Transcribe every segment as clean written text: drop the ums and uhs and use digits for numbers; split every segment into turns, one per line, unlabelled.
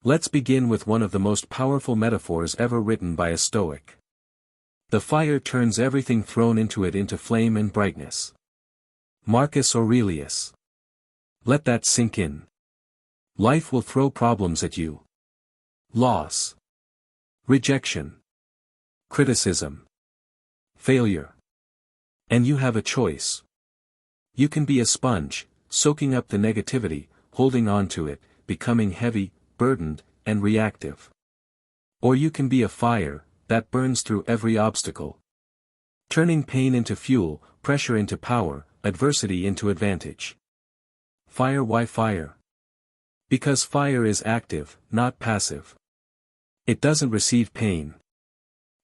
Let's begin with one of the most powerful metaphors ever written by a Stoic. The fire turns everything thrown into it into flame and brightness. Marcus Aurelius. Let that sink in. Life will throw problems at you. Loss. Rejection. Criticism. Failure. And you have a choice. You can be a sponge, soaking up the negativity, holding on to it, becoming heavy, burdened, and reactive. Or you can be a fire, that burns through every obstacle. Turning pain into fuel, pressure into power, adversity into advantage. Fire. Why fire? Because fire is active, not passive. It doesn't receive pain.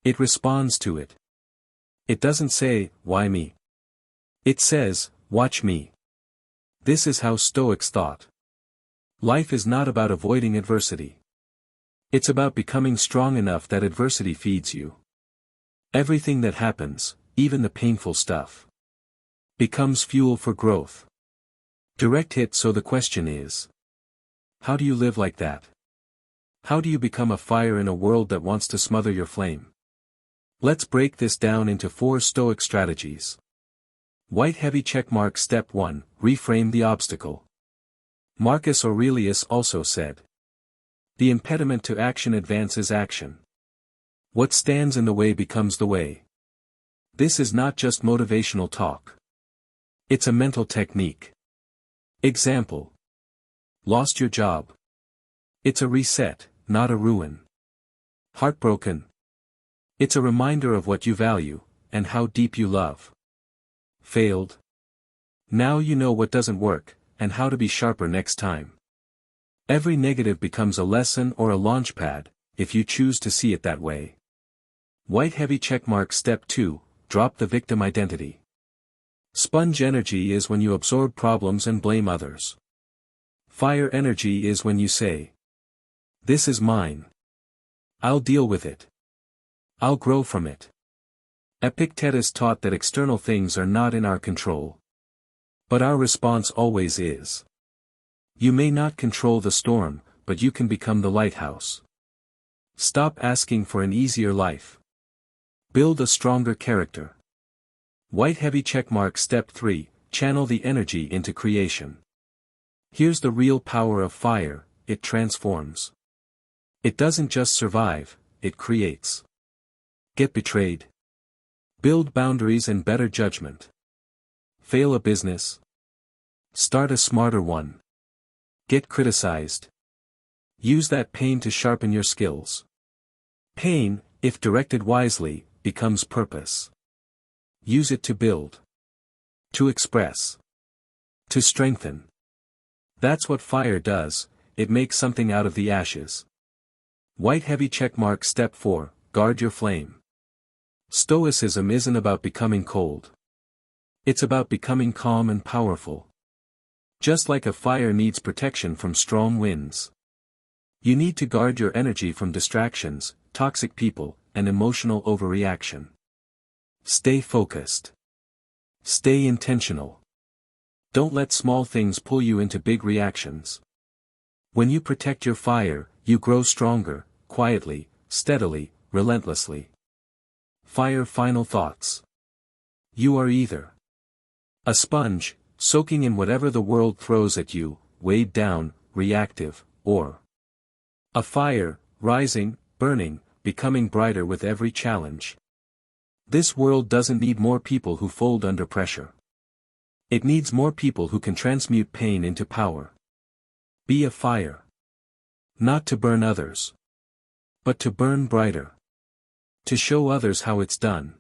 It responds to it. It doesn't say, why me? It says, watch me. This is how Stoics thought. Life is not about avoiding adversity. It's about becoming strong enough that adversity feeds you. Everything that happens, even the painful stuff, becomes fuel for growth. Direct hit. So the question is, how do you live like that? How do you become a fire in a world that wants to smother your flame? Let's break this down into 4 Stoic strategies. White heavy checkmark. Step 1, reframe the obstacle. Marcus Aurelius also said, the impediment to action advances action. What stands in the way becomes the way. This is not just motivational talk. It's a mental technique. Example. Lost your job. It's a reset, not a ruin. Heartbroken. It's a reminder of what you value, and how deep you love. Failed. Now you know what doesn't work, and how to be sharper next time. Every negative becomes a lesson or a launchpad, if you choose to see it that way. White heavy checkmark. Step 2, drop the victim identity. Sponge energy is when you absorb problems and blame others. Fire energy is when you say, this is mine. I'll deal with it. I'll grow from it. Epictetus taught that external things are not in our control. But our response always is. You may not control the storm, but you can become the lighthouse. Stop asking for an easier life. Build a stronger character. White heavy checkmark. Step 3, channel the energy into creation. Here's the real power of fire, it transforms. It doesn't just survive, it creates. Get betrayed. Build boundaries and better judgment. Fail a business. Start a smarter one. Get criticized. Use that pain to sharpen your skills. Pain, if directed wisely, becomes purpose. Use it to build. To express. To strengthen. That's what fire does, it makes something out of the ashes. White heavy checkmark. Step 4, guard your flame. Stoicism isn't about becoming cold. It's about becoming calm and powerful. Just like a fire needs protection from strong winds. You need to guard your energy from distractions, toxic people, and emotional overreaction. Stay focused. Stay intentional. Don't let small things pull you into big reactions. When you protect your fire, you grow stronger, quietly, steadily, relentlessly. Fire. Final thoughts. You are either a sponge, soaking in whatever the world throws at you, weighed down, reactive, or a fire, rising, burning, becoming brighter with every challenge. This world doesn't need more people who fold under pressure. It needs more people who can transmute pain into power. Be a fire. Not to burn others, but to burn brighter. To show others how it's done.